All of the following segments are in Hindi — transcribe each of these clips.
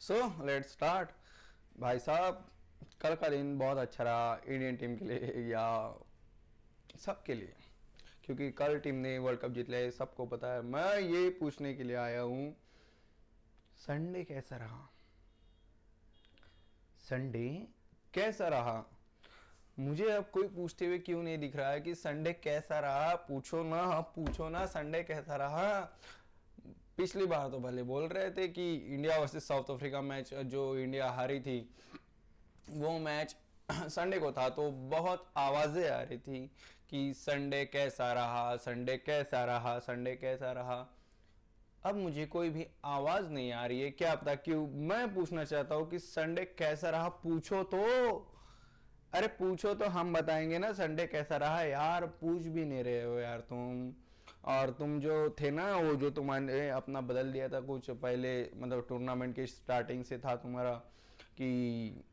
So let's start. भाई साहब, कल का दिन बहुत अच्छा रहा इंडियन टीम के लिए या सबके लिए, क्योंकि कल टीम ने वर्ल्ड कप जीत लिया, सबको पता है। मैं ये पूछने के लिए आया हूँ, संडे कैसा रहा? संडे कैसा रहा? मुझे अब कोई पूछते हुए क्यों नहीं दिख रहा है कि संडे कैसा रहा? पूछो ना, आप पूछो ना, संडे कैसा रहा? पिछली बार तो भले बोल रहे थे कि India versus south Africa match जो इंडिया हारी थी, वो मैच संडे को था, तो बहुत आवाज़ें आ रही थी कि संडे कैसा रहा, संडे कैसा रहा, संडे कैसा रहा। अब मुझे कोई भी आवाज़ नहीं आ रही है, क्या पता क्यों। मैं पूछना चाहता हूँ कि संडे कैसा रहा, पूछो तो। अरे पूछो तो हम बताएंगे ना संडे कैसा रहा। यार पूछ भी नहीं रहे हो यार तुम। और तुम जो थे ना, वो जो तुम्हारे अपना बदल दिया था कुछ पहले, मतलब टूर्नामेंट के स्टार्टिंग से था तुम्हारा कि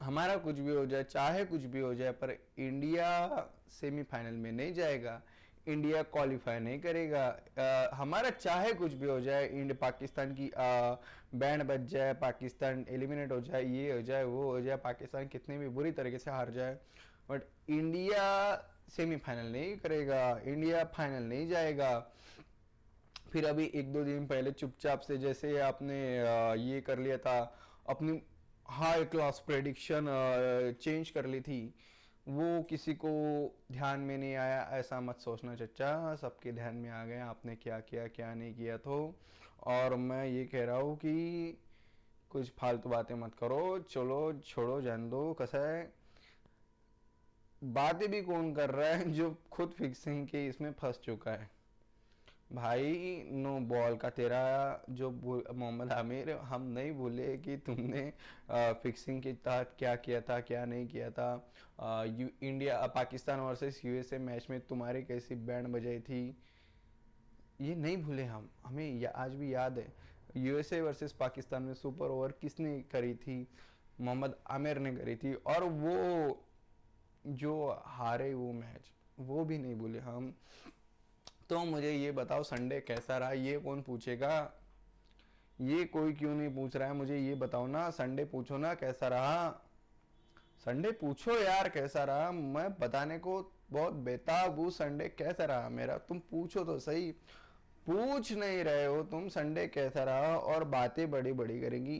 हमारा कुछ भी हो जाए, चाहे कुछ भी हो जाए, पर इंडिया सेमीफाइनल में नहीं जाएगा, इंडिया क्वालिफाई नहीं करेगा। हमारा चाहे कुछ भी हो जाए, इंडिया पाकिस्तान की बैंड बज जाए, पाकिस्तान एलिमिनेट हो जाए, ये हो जाए वो हो जाए, पाकिस्तान कितनी भी बुरी तरीके से हार जाए, बट इंडिया सेमीफाइनल नहीं करेगा, इंडिया फाइनल नहीं जाएगा। फिर अभी एक दो दिन पहले चुपचाप से जैसे आपने ये कर लिया था, अपनी हाई क्लास प्रेडिक्शन चेंज कर ली थी, वो किसी को ध्यान में नहीं आया। ऐसा मत सोचना चचा, सबके ध्यान में आ गया आपने क्या किया क्या नहीं किया। तो और मैं ये कह रहा हूँ कि कुछ फालतू बातें मत करो, चलो छोड़ो, जान दो। कैसा है, बातें भी कौन कर रहा है जो खुद फिक्सिंग के इसमें फंस चुका है। भाई नो बॉल का तेरा जो मोहम्मद आमिर, हम नहीं भूले कि तुमने फिक्सिंग के तहत क्या किया था क्या नहीं किया था। India Pakistan versus USA match में तुम्हारी कैसी बैंड बजाई थी, ये नहीं भूले हम। हमें आज भी याद है यूएसए वर्सेस पाकिस्तान में सुपर ओवर किसने करी थी? मोहम्मद आमिर ने करी थी। और वो जो हारे वो मैच, वो भी नहीं भूले हम। तो मुझे ये बताओ संडे कैसा रहा, ये कौन पूछेगा? ये कोई क्यों नहीं पूछ रहा है, मुझे ये बताओ ना, संडे पूछो ना कैसा रहा। संडे पूछो यार कैसा रहा, मैं बताने को बहुत बेताब हूँ। संडे कैसा रहा मेरा, तुम पूछो तो सही। पूछ नहीं रहे हो तुम संडे कैसा रहा, और बातें बड़ी बड़ी करेंगी।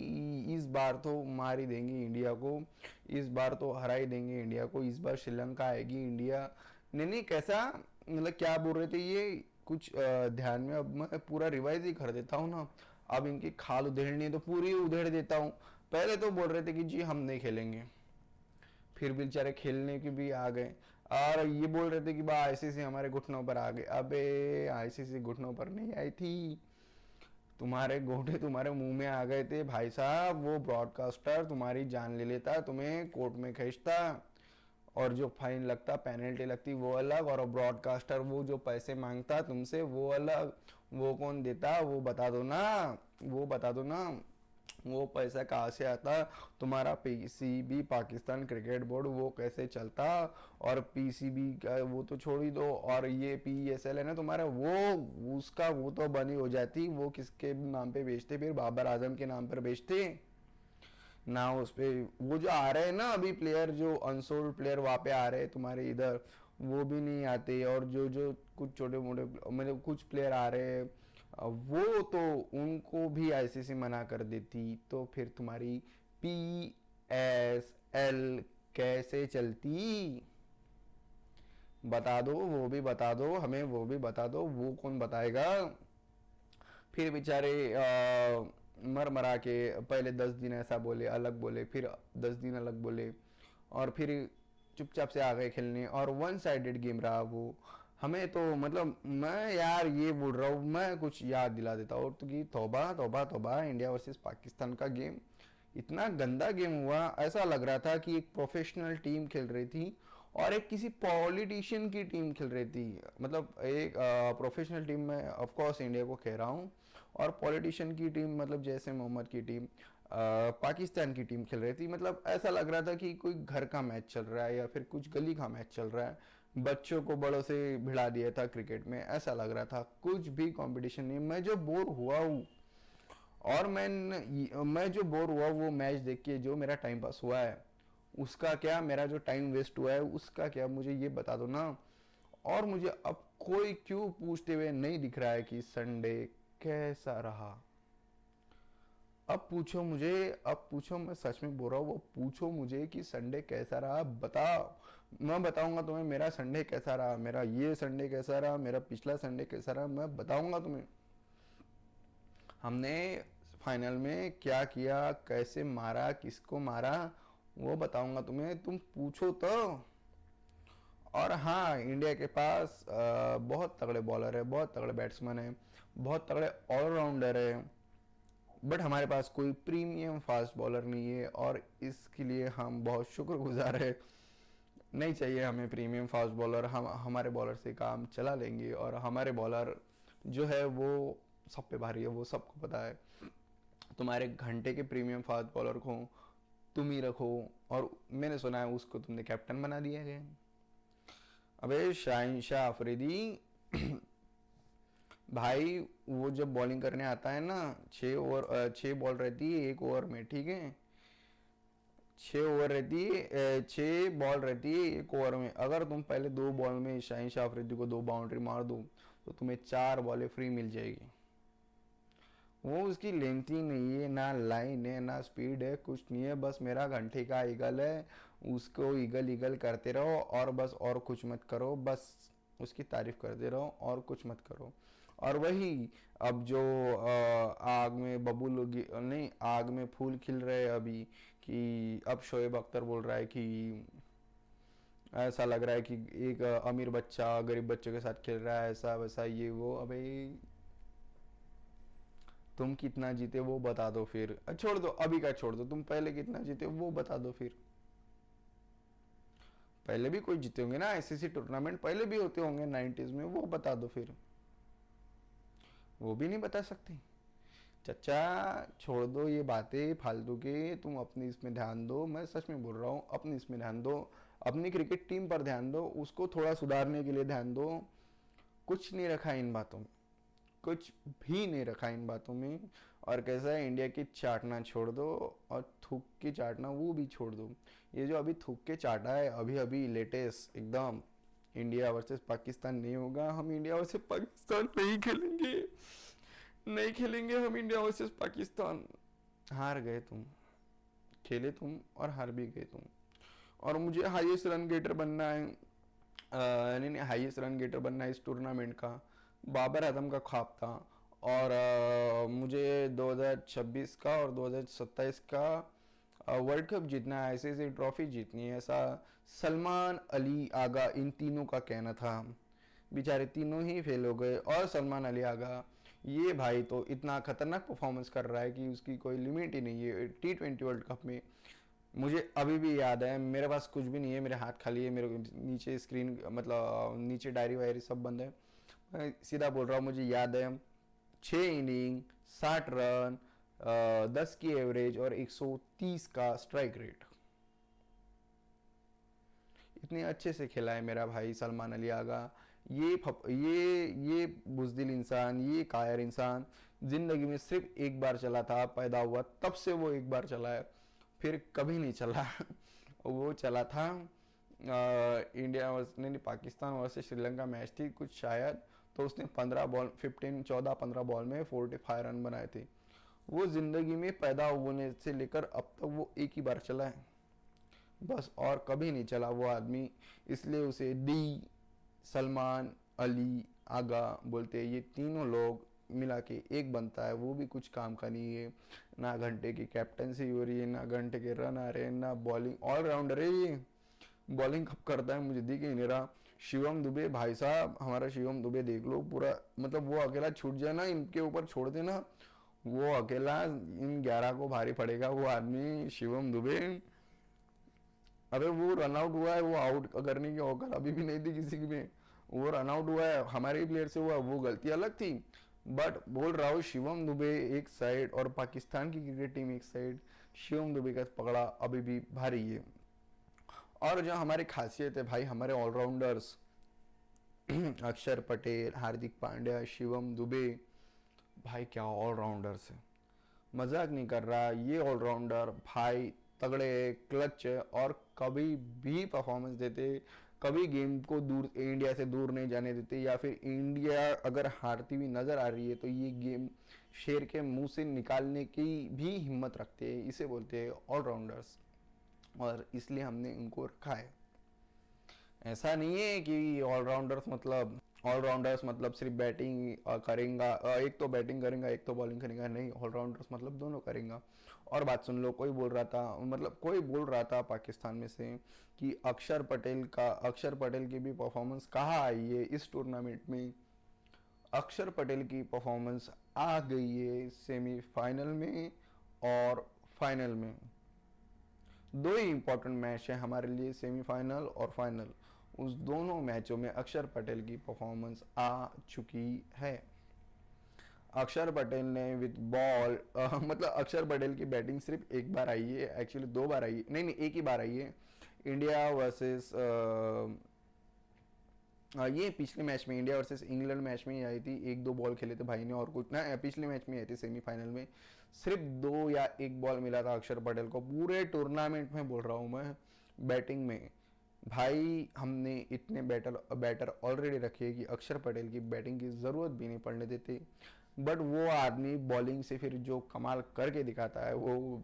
इस बार तो मार ही देंगे इंडिया को, इस बार तो हरा ही देंगे इंडिया को, इस बार श्रीलंका आएगी इंडिया। नहीं नहीं, कैसा मतलब क्या बोल रहे थे ये कुछ ध्यान में, अब मैं पूरा रिवाइज ही कर देता हूँ ना। अब इनकी खाल उधेड़नी है तो पूरी उधेड़ देता हूँ। पहले तो बोल रहे थे कि जी हम नहीं खेलेंगे, फिर बेचारे खेलने की भी आ गए, और ये बोल रहे थे कि बा आईसीसी हमारे घुटनों पर आ गए। अबे आईसीसी घुटनों पर नहीं आई थी, तुम्हारे घोटे तुम्हारे मुंह में आ गए थे भाई साहब। वो ब्रॉडकास्टर तुम्हारी जान ले लेता, तुम्हें कोर्ट में खींचता, और जो फाइन लगता, पेनल्टी लगती, वो अलग, और ब्रॉडकास्टर वो जो पैसे मांगता तुमसे वो अलग। वो कौन देता, वो बता दो ना, वो बता दो ना। वो पैसा कहाँ से आता? तुम्हारा पीसीबी पाकिस्तान क्रिकेट बोर्ड वो कैसे चलता? और पीसीबी का वो तो छोड़ ही दो, और ये पीएसएल है ना तुम्हारा, वो उसका वो तो बनी हो जाती। वो किसके नाम पे बेचते? फिर बाबर आजम के नाम पर बेचते ना। उस पे वो जो आ रहे हैं ना अभी प्लेयर, जो अनसोल्ड प्लेयर वहाँ पे आ रहे हैं तुम्हारे इधर, वो भी नहीं आते। और जो जो कुछ छोटे मोटे मतलब कुछ प्लेयर आ रहे हैं, वो तो उनको भी आईसीसी मना कर देती। तो फिर तुम्हारी पीएसएल कैसे चलती? बता दो, वो भी बता दो हमें, वो भी बता दो, वो कौन बताएगा? फिर बेचारे मर मरा के पहले 10 दिन ऐसा बोले, अलग बोले, फिर 10 दिन अलग बोले, और फिर चुपचाप से आ गए खेलने, और वन साइडेड गेम रहा वो। हमें तो मतलब मैं यार ये बोल रहा हूँ, मैं कुछ याद दिला देता हूँ तो कि तौबा तौबा तौबा, इंडिया वर्सेस पाकिस्तान का गेम इतना गंदा गेम हुआ। ऐसा लग रहा था कि एक प्रोफेशनल टीम खेल रही थी और एक किसी पॉलिटिशियन की टीम खेल रही थी। मतलब एक प्रोफेशनल टीम में ऑफ कोर्स इंडिया को कह रहा हूँ, और पॉलिटिशियन की टीम मतलब जैसे मोहम्मद की टीम पाकिस्तान की टीम खेल रही थी। मतलब ऐसा लग रहा था कि कोई घर का मैच चल रहा है या फिर कुछ गली का मैच चल रहा है। बच्चों को बड़ों से भिड़ा दिया था क्रिकेट में, ऐसा लग रहा था। कुछ भी कंपटीशन नहीं। मैं जो बोर हुआ हूँ, और मैं जो बोर हुआ वो मैच देख के, जो मेरा टाइम पास हुआ है उसका क्या, मेरा जो टाइम वेस्ट हुआ है उसका क्या, मुझे ये बता दो ना। और मुझे अब कोई क्यों पूछते हुए नहीं दिख रहा है कि संडे कैसा रहा। अब पूछो मुझे, अब पूछो, मैं सच में बोल रहा हूँ, वो पूछो मुझे कि संडे कैसा रहा, बताओ। मैं बताऊंगा तुम्हें मेरा संडे कैसा रहा, मेरा ये संडे कैसा रहा, मेरा पिछला संडे कैसा रहा, मैं बताऊंगा तुम्हें। हमने फाइनल में क्या किया, कैसे मारा, किसको मारा, वो बताऊंगा तुम्हें, तुम पूछो तो। और हाँ, इंडिया के पास बहुत तगड़े बॉलर है, बहुत तगड़े बैट्समैन है, बहुत तगड़े ऑलराउंडर है, बट हमारे पास कोई प्रीमियम फास्ट बॉलर नहीं है, और इसके लिए हम बहुत शुक्रगुजार है। नहीं चाहिए हमें प्रीमियम फास्ट बॉलर, हम हमारे बॉलर से काम चला लेंगे, और हमारे बॉलर जो है वो सब पे भारी है, वो सबको पता है। तुम्हारे घंटे के प्रीमियम फास्ट बॉलर को तुम ही रखो, और मैंने सुना है उसको तुमने कैप्टन बना दिया गया। अबे शाहिन शाह अफरीदी भाई, वो जब बॉलिंग करने आता है ना, 6 ओवर 6 बॉल रहती है एक ओवर में, ठीक है, 6 ओवर रहती है, 6 बॉल रहती है एक ओवर में। अगर तुम पहले 2 बॉल में शाहिन शाह अफरीदी को 2 बाउंड्री मार दो तो तुम्हें 4 बॉलें फ्री मिल जाएगी। वो उसकी लेंथ ही नहीं है, ना लाइन है, ना स्पीड है, कुछ नहीं है, बस मेरा घंटे का ईगल है, उसको ईगल ईगल करते रहो और बस, और कुछ मत करो, बस उसकी तारीफ करते रहो और कुछ मत करो। और वही, अब जो आग में बबूल नहीं, आग में फूल खिल रहे हैं अभी, कि अब शोएब अख्तर बोल रहा है कि ऐसा लग रहा है कि एक अमीर बच्चा गरीब बच्चे के साथ खेल रहा है, ऐसा वैसा ये वो। अबे तुम कितना जीते वो बता दो फिर, छोड़ दो अभी का, छोड़ दो, तुम पहले कितना जीते वो बता दो फिर। पहले भी कोई जीते होंगे ना, आईसीसी टूर्नामेंट पहले भी होते होंगे 90s में, वो बता दो फिर। वो भी नहीं बता सकते। चचा छोड़ दो ये बातें फालतू के, तुम अपनी इसमें ध्यान दो, मैं सच में बोल रहा हूँ, अपनी इसमें ध्यान दो, अपनी क्रिकेट टीम पर ध्यान दो, उसको थोड़ा सुधारने के लिए ध्यान दो। कुछ नहीं रखा इन बातों में, कुछ भी नहीं रखा इन बातों में। और कैसा है, इंडिया की चाटना छोड़ दो, और थूक के चाटना वो भी छोड़ दो। ये जो अभी थूक के चाटा है, अभी अभी लेटेस्ट एकदम, इंडिया वर्सेस पाकिस्तान नहीं होगा, हम इंडिया वर्सेस पाकिस्तान नहीं खेलेंगे, नहीं खेलेंगे हम इंडिया वर्सेस पाकिस्तान। हार गए तुम, खेले तुम और हार भी गए तुम। और मुझे हाईएस्ट रन गेटर बनना है, नहीं नहीं, हाईएस्ट रन गेटर बनना है इस टूर्नामेंट का, बाबर आजम का ख्वाब था। और मुझे 2026 का और 2027 का वर्ल्ड कप जीतना है, आईसीसी ट्रॉफी जीतनी है, ऐसा सलमान अली आगा इन तीनों का कहना था। बेचारे तीनों ही फेल हो गए, और सलमान अली आगा ये भाई तो इतना खतरनाक परफॉर्मेंस कर रहा है कि उसकी कोई लिमिट ही नहीं है T20 वर्ल्ड कप में। मुझे अभी भी याद है, मेरे पास कुछ भी नहीं है, मेरे हाथ खाली है, मेरे नीचे स्क्रीन मतलब नीचे डायरी वायरी सब बंद है, मैं सीधा बोल रहा हूँ, मुझे याद है 6 इनिंग, 60 रन, 10 की एवरेज और 130 का स्ट्राइक रेट, इतने अच्छे से खेला है मेरा भाई सलमान अली आगा। ये बुजदिल इंसान, ये कायर इंसान जिंदगी में सिर्फ एक बार चला था, पैदा हुआ तब से वो एक बार चला है, फिर कभी नहीं चला। वो चला था इंडिया वर्स नहीं, पाकिस्तान वर्सेस श्रीलंका मैच थी कुछ शायद, तो उसने 15 बॉल 14 15 बॉल में 45 रन बनाए थे। वो जिंदगी में पैदा होने से लेकर अब तक वो एक ही बार चला है, बस, और कभी नहीं चला वो आदमी, इसलिए उसे डी सलमान अली आगा बोलते हैं। ये तीनों लोग मिला के एक बनता है, वो भी कुछ काम का नहीं है, ना घंटे की कैप्टनसी हो रही है, ना घंटे के रन आ रहे हैं, ना बॉलिंग, ऑलराउंडर है ये, बॉलिंग कब करता है मुझे दिख ही नहीं रहा। शिवम दुबे भाई साहब, हमारा शिवम दुबे देख लो पूरा, मतलब वो अकेला छूट जाए ना, इनके ऊपर छोड़ देना, वो अकेला इन 11 को भारी पड़ेगा वो आदमी शिवम दुबे। अबे वो रन आउट हुआ है, वो आउट करने की औकात अभी भी नहीं थी किसी में, वो रन आउट हुआ है हमारे ही प्लेयर से हुआ, वो गलती अलग थी, बट बोल रहा हूँ शिवम दुबे एक साइड और पाकिस्तान की क्रिकेट टीम एक साइड, शिवम दुबे का पकड़ा अभी भी भारी है। और जो हमारी खासियत है भाई, हमारे ऑलराउंडर्स अक्षर पटेल, हार्दिक पांड्या, शिवम दुबे, भाई क्या ऑलराउंडर्स है। मजाक नहीं कर रहा, ये ऑलराउंडर भाई तगड़े क्लच है और कभी भी परफॉर्मेंस देते, कभी गेम को दूर, इंडिया से दूर नहीं जाने देते, या फिर इंडिया अगर हारती हुई नजर आ रही है तो ये गेम शेर के मुंह से निकालने की भी हिम्मत रखते हैं, इसे बोलते हैं ऑलराउंडर्स, और इसलिए हमने उनको रखा है। ऐसा नहीं है कि ऑलराउंडर्स मतलब सिर्फ बैटिंग करेगा, एक तो बैटिंग करेगा एक तो बॉलिंग करेगा, नहीं, ऑलराउंडर्स मतलब दोनों करेगा। और बात सुन लो, कोई बोल रहा था पाकिस्तान में से कि अक्षर पटेल की भी परफॉर्मेंस कहाँ आई है इस टूर्नामेंट में। अक्षर पटेल की परफॉर्मेंस आ गई है सेमीफाइनल में और फाइनल में। दो ही इंपॉर्टेंट मैच है हमारे लिए, सेमीफाइनल और फाइनल। उस दोनों मैचों में अक्षर पटेल की परफॉर्मेंस आ चुकी है। अक्षर पटेल ने विद बॉल मतलब अक्षर पटेल की बैटिंग सिर्फ एक बार आई है, एक्चुअली दो बार आई है, नहीं एक ही बार आई है। इंडिया वर्सेस ये पिछले मैच में, इंडिया वर्सेस इंग्लैंड मैच में ही आई थी, एक दो बॉल खेले थे भाई ने और कुछ ना, पिछले मैच में आई थी सेमीफाइनल में। सिर्फ दो या एक बॉल मिला था अक्षर पटेल को पूरे टूर्नामेंट में, बोल रहा हूँ मैं, बैटिंग में। भाई हमने इतने बैटर ऑलरेडी रखे हैं कि अक्षर पटेल की बैटिंग की ज़रूरत भी नहीं पड़ने देते, बट वो आदमी बॉलिंग से फिर जो कमाल करके दिखाता है वो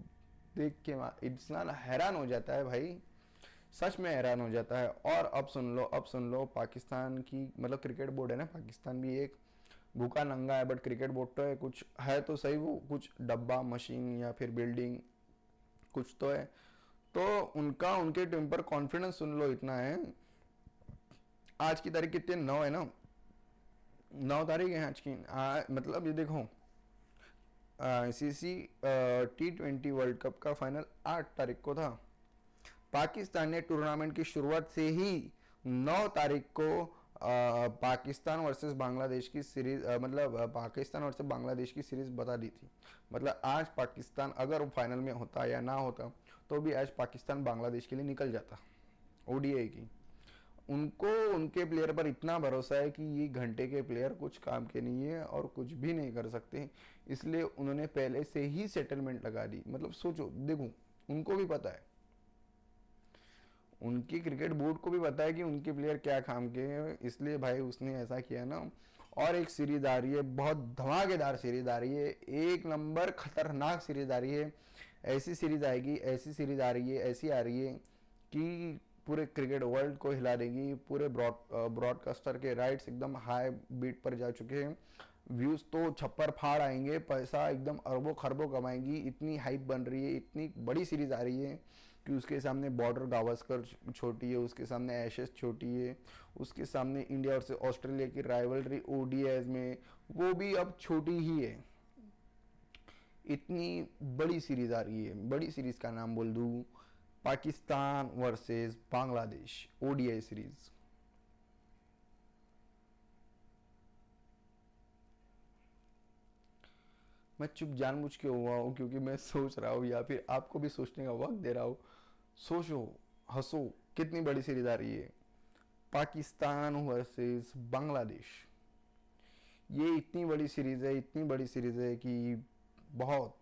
देख के इंसान हैरान हो जाता है भाई, सच में हैरान हो जाता है। और अब सुन लो पाकिस्तान की, मतलब क्रिकेट बोर्ड है ना, पाकिस्तान भी एक भूखा नंगा है, बट क्रिकेट बोर्ड तो है, कुछ है तो सही, वो कुछ डब्बा मशीन या फिर बिल्डिंग कुछ तो है। तो उनका उनके टीम पर कॉन्फिडेंस सुन लो इतना है। आज की तारीख कितने, 9 है ना, 9 तारीख है आज की। मतलब ये देखो, ICC T20 वर्ल्ड कप का फाइनल 8 तारीख को था। पाकिस्तान ने टूर्नामेंट की शुरुआत से ही 9 तारीख को पाकिस्तान वर्सेस बांग्लादेश की सीरीज, पाकिस्तान वर्सेस बांग्लादेश की सीरीज बता दी थी। मतलब आज पाकिस्तान अगर फाइनल में होता या ना होता तो भी आज पाकिस्तान बांग्लादेश के लिए निकल जाता ODI की। उनको उनके प्लेयर पर इतना भरोसा है कि ये घंटे के प्लेयर कुछ काम के नहीं है और कुछ भी नहीं कर सकते, इसलिए उन्होंने पहले से ही सेटलमेंट लगा दी। मतलब सोचो, देखो, उनको भी पता है, उनकी क्रिकेट बोर्ड को भी पता है कि उनके प्लेयर क्या काम के हैं, इसलिए भाई उसने ऐसा किया ना। और एक सीरीज आ रही है, बहुत धमाकेदार सीरीज आ रही है, एक नंबर खतरनाक सीरीज आ रही है। ऐसी सीरीज आएगी, ऐसी सीरीज आ रही है, ऐसी आ रही है कि पूरे क्रिकेट वर्ल्ड को हिला देगी। पूरे ब्रॉडकास्टर के राइट्स एकदम हाई बीट पर जा चुके हैं, व्यूज तो छप्पर फाड़ आएंगे, पैसा एकदम अरबों खरबों कमाएंगी, इतनी हाइप बन रही है, इतनी बड़ी सीरीज आ रही है कि उसके सामने बॉर्डर गावस्कर छोटी है, उसके सामने एशेस छोटी है, उसके सामने इंडिया और ऑस्ट्रेलिया की राइवलरी ODIs में वो भी अब छोटी ही है। इतनी बड़ी सीरीज आ रही है। बड़ी सीरीज का नाम बोल दूं, Pakistan versus Bangladesh ODI series. मैं चुप जानबूझ के हुआ हूँ क्योंकि मैं सोच रहा हूँ, या फिर आपको भी सोचने का वक्त दे रहा हूँ। सोचो, हंसो, कितनी बड़ी सीरीज आ रही है, पाकिस्तान वर्सेस बांग्लादेश। ये इतनी बड़ी सीरीज है, इतनी बड़ी सीरीज है कि बहुत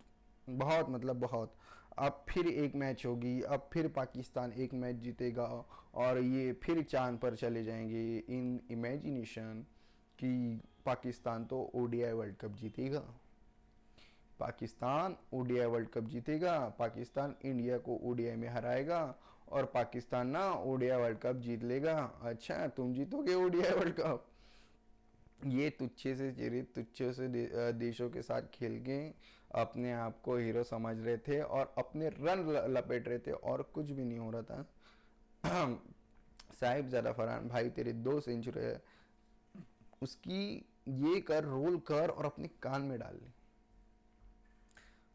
बहुत मतलब बहुत। अब फिर एक मैच होगी, अब फिर पाकिस्तान एक मैच जीतेगा और ये फिर चांद पर चले जाएंगे इन इमेजिनेशन कि पाकिस्तान तो ODI वर्ल्ड कप जीतेगा, पाकिस्तान ODI वर्ल्ड कप जीतेगा, पाकिस्तान इंडिया को ODI में हराएगा और पाकिस्तान ना ODI वर्ल्ड कप जीत लेगा। अच्छा, तुम जीतोगे ODI वर्ल्ड कप? ये तुच्छे से चिरे तुच्छे से देशों के साथ खेल के अपने आप को हीरो समझ रहे थे और अपने रन लपेट रहे थे और कुछ भी नहीं हो रहा था। साहिबजादा फरहान भाई, तेरे 2 सेंचुरी है, उसकी ये कर, रोल कर और अपने कान में डाल ले।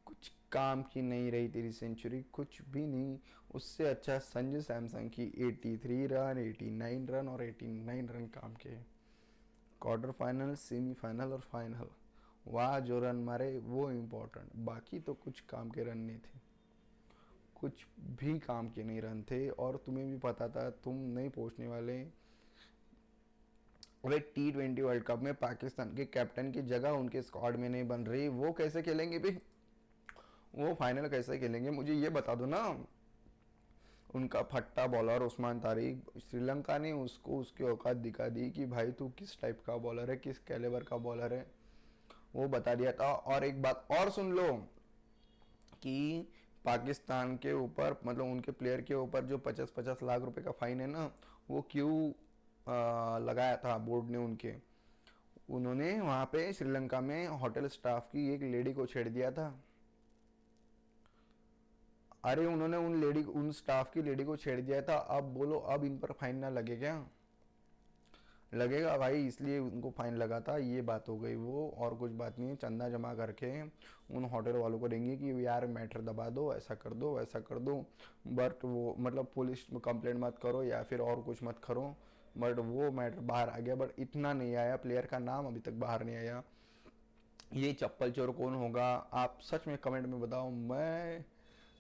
कुछ काम की नहीं रही तेरी सेंचुरी, कुछ भी नहीं। उससे अच्छा संजू सैमसंग की 83 रन, 89 रन और 89 रन काम के। क्वार्टर फाइनल, सेमीफाइनल और फाइनल, वहाँ जो रन मारे वो इम्पोर्टेंट, बाकी तो कुछ काम के रन नहीं थे, कुछ भी काम के नहीं रन थे। और तुम्हें भी पता था तुम नहीं पहुँचने वाले। और T20 वर्ल्ड कप में पाकिस्तान के कैप्टन की जगह उनके स्क्वाड में नहीं बन रही, वो कैसे खेलेंगे भी? वो फाइनल कैसे खेलेंगे मुझे ये बता दो ना। उनका फट्टा बॉलर उस्मान तारिक, श्रीलंका ने उसको उसकी औकात दिखा दी कि भाई तू किस टाइप का बॉलर है, किस कैलिबर का बॉलर है, वो बता दिया था। और एक बात और सुन लो कि पाकिस्तान के ऊपर मतलब उनके प्लेयर के ऊपर जो 50-50 लाख रुपए का फाइन है ना, वो क्यों लगाया था बोर्ड ने उनके। उन्होंने वहाँ पे श्रीलंका में होटल स्टाफ की एक लेडी को छेड़ दिया था। अरे उन्होंने उन स्टाफ की लेडी को छेड़ दिया था। अब बोलो अब इन पर फाइन ना लगे क्या? लगेगा भाई, इसलिए उनको फाइन लगा था। ये बात हो गई वो, और कुछ बात नहीं है। चंदा जमा करके उन होटल वालों को देंगे कि यार मैटर दबा दो, ऐसा कर दो वैसा कर दो, बट वो मतलब पुलिस कंप्लेंट मत करो या फिर और कुछ मत करो, बट वो मैटर बाहर आ गया। बट इतना नहीं आया, प्लेयर का नाम अभी तक बाहर नहीं आया। ये चप्पल चोर कौन होगा आप सच में कमेंट में बताओ। मैं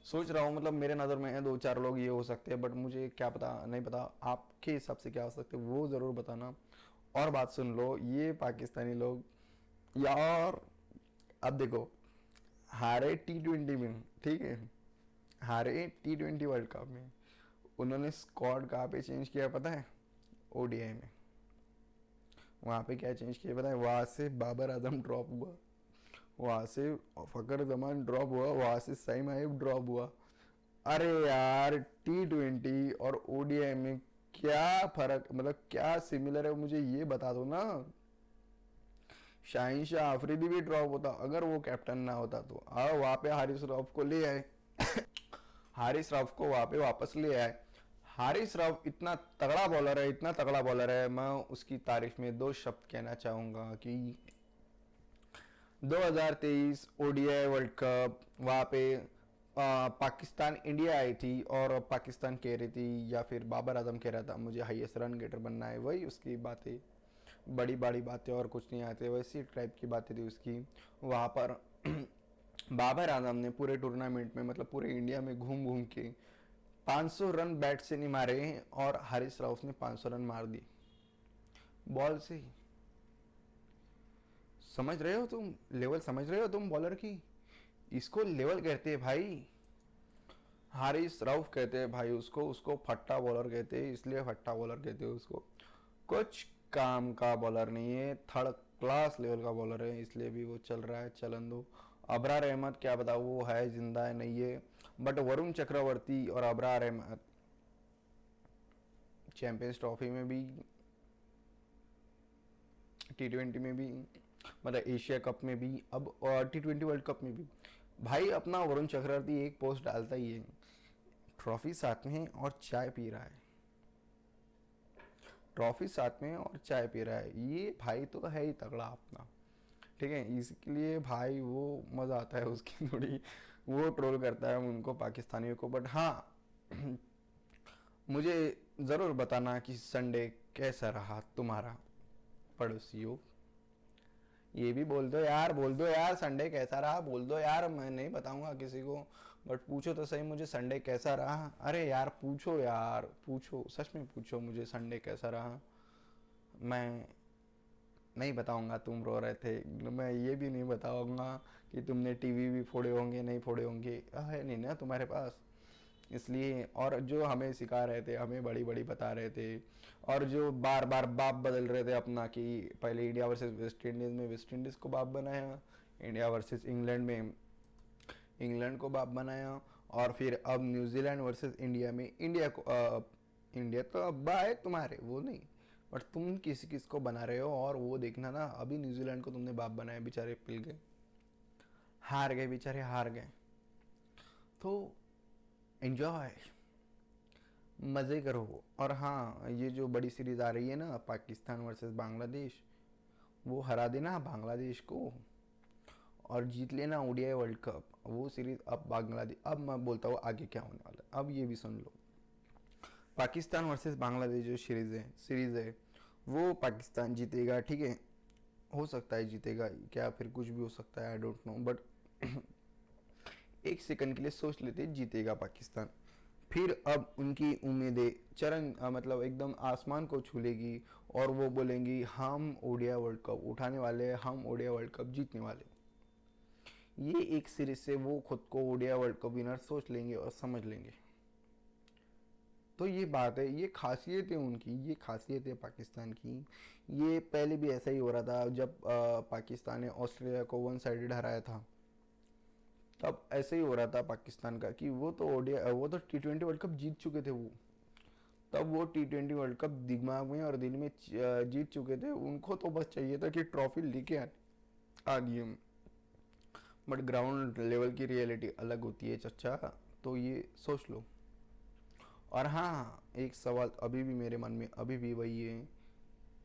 सोच रहा हूँ मतलब मेरे नज़र में है 2-4 लोग ये हो सकते हैं, बट मुझे क्या पता, नहीं पता आपके हिसाब से क्या हो सकते हैं, वो ज़रूर बताना। और बात सुन लो, ये पाकिस्तानी लोग यार, अब देखो, हारे T20 में, ठीक है, हारे T20 वर्ल्ड कप में, उन्होंने स्क्वाड कहाँ पे चेंज किया पता है? ODI में। वहाँ पे क्या चेंज किया पता है? वहाँ से बाबर आजम ड्रॉप हुआ, वहाँ से फकर जमान ड्रॉप हुआ, वहाँ से सईम आयुब ड्रॉप हुआ। अरे यार, T20 और ODI में क्या फर्क, मतलब क्या सिमिलर है मुझे ये बता दो ना। शाहीन शाह आफरीदी भी ड्रॉप होता अगर वो कैप्टन ना होता तो। वहाँ पे हारिस रऊफ को ले आए हारिस रऊफ को वहाँ पे वापस ले आए। हारिस रऊफ इतना तगड़ा बॉलर है, इतना तगड़ा बॉलर है, मैं उसकी तारीफ में 2 शब्द कहना चाहूँगा कि 2023 ODI वर्ल्ड कप, वहाँ पे पाकिस्तान इंडिया आई थी और पाकिस्तान कह रही थी या फिर बाबर आजम कह रहा था मुझे हाईएस्ट रन गेटर बनना है, वही उसकी बातें, बड़ी बड़ी बातें और कुछ नहीं आते, वैसी टाइप की बातें थी उसकी। वहाँ पर बाबर आजम ने पूरे टूर्नामेंट में मतलब पूरे इंडिया में घूम घूम के 500 रन बैट से नहीं मारे और हारिस रऊफ ने 500 रन मार दी बॉल से। समझ रहे हो तुम लेवल, समझ रहे हो तुम बॉलर की? इसको लेवल कहते हैं भाई। हारिस रऊफ कहते हैं भाई उसको, उसको फट्टा बॉलर कहते हैं, इसलिए फट्टा बॉलर कहते हैं उसको। कुछ काम का बॉलर नहीं है, थर्ड क्लास लेवल का बॉलर है, इसलिए भी वो चल रहा है, चलन दो। अबरार अहमद क्या बता वो है जिंदा है नहीं है, बट वरुण चक्रवर्ती और अबरार अहमद चैंपियंस ट्रॉफी में भी, T20 में भी, मतलब एशिया कप में भी, अब और T20 वर्ल्ड कप में भी भाई अपना वरुण चक्रवर्ती एक पोस्ट डालता ही है, ट्रॉफी साथ में है और चाय पी रहा है, ट्रॉफी साथ में और चाय पी रहा है, ये भाई तो है ही तगड़ा अपना। ठीक है, इसके लिए भाई वो मज़ा आता है उसकी थोड़ी, वो ट्रोल करता है उनको पाकिस्तानियों को। बट हाँ मुझे ज़रूर बताना कि संडे कैसा रहा तुम्हारा पड़ोसियों। ये भी बोल दो यार, बोल दो यार संडे कैसा रहा, बोल दो यार, मैं नहीं बताऊंगा किसी को, बट पूछो तो सही मुझे संडे कैसा रहा। अरे यार पूछो यार, पूछो सच में पूछो मुझे संडे कैसा रहा। मैं नहीं बताऊंगा तुम रो रहे थे, मैं ये भी नहीं बताऊंगा कि तुमने टीवी भी फोड़े होंगे नहीं फोड़े होंगे, है नहीं ना तुम्हारे पास, इसलिए। और जो हमें सिखा रहे थे, हमें बड़ी बड़ी बता रहे थे, और जो बार बार बाप बदल रहे थे अपना कि पहले इंडिया वर्सेस वेस्ट इंडीज़ में वेस्ट इंडीज़ को बाप बनाया, इंडिया वर्सेस इंग्लैंड में इंग्लैंड को बाप बनाया, और फिर अब न्यूजीलैंड वर्सेस इंडिया में इंडिया को इंडिया तो अब्बा है तुम्हारे, वो नहीं, बट तुम किसी किस को बना रहे हो। और वो देखना ना, अभी न्यूजीलैंड को तुमने बाप बनाया, बेचारे पिल गए, हार गए बेचारे, हार गए। तो एंजॉय, मज़े करो। और हाँ, ये जो बड़ी सीरीज़ आ रही है ना पाकिस्तान वर्सेस बांग्लादेश, वो हरा देना बांग्लादेश को और जीत लेना ODI वर्ल्ड कप, वो सीरीज़। अब बांग्लादेश, अब मैं बोलता हूँ आगे क्या होने वाला है, अब ये भी सुन लो। पाकिस्तान वर्सेस बांग्लादेश जो सीरीज़ है वो पाकिस्तान जीतेगा, ठीक है, हो सकता है जीतेगा, क्या फिर कुछ भी हो सकता है, आई डोंट नो, बट एक सेकंड के लिए सोच लेते जीतेगा पाकिस्तान। फिर अब उनकी उम्मीदें चरम मतलब एकदम आसमान को छू लेगी, और वो बोलेंगी हम ODI वर्ल्ड कप उठाने वाले हैं, हम ODI वर्ल्ड कप जीतने वाले। ये एक सीरीज से वो खुद को ओडिया वर्ल्ड कप विनर सोच लेंगे और समझ लेंगे। तो ये बात है, ये खासियत है उनकी, ये खासियत है पाकिस्तान की। ये पहले भी ऐसा ही हो रहा था जब पाकिस्तान ने ऑस्ट्रेलिया को वन साइडेड हराया था, तब ऐसे ही हो रहा था पाकिस्तान का कि वो तो टी20 वर्ल्ड कप जीत चुके थे वो। तब वो टी20 वर्ल्ड कप दिमाग में और दिल में जीत चुके थे, उनको तो बस चाहिए था कि ट्रॉफी लेके आनी है। बट ग्राउंड लेवल की रियलिटी अलग होती है चच्चा, तो ये सोच लो। और हाँ, एक सवाल अभी भी मेरे मन में अभी भी वही है,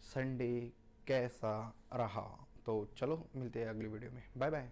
संडे कैसा रहा। तो चलो मिलते हैं अगली वीडियो में, बाय बाय।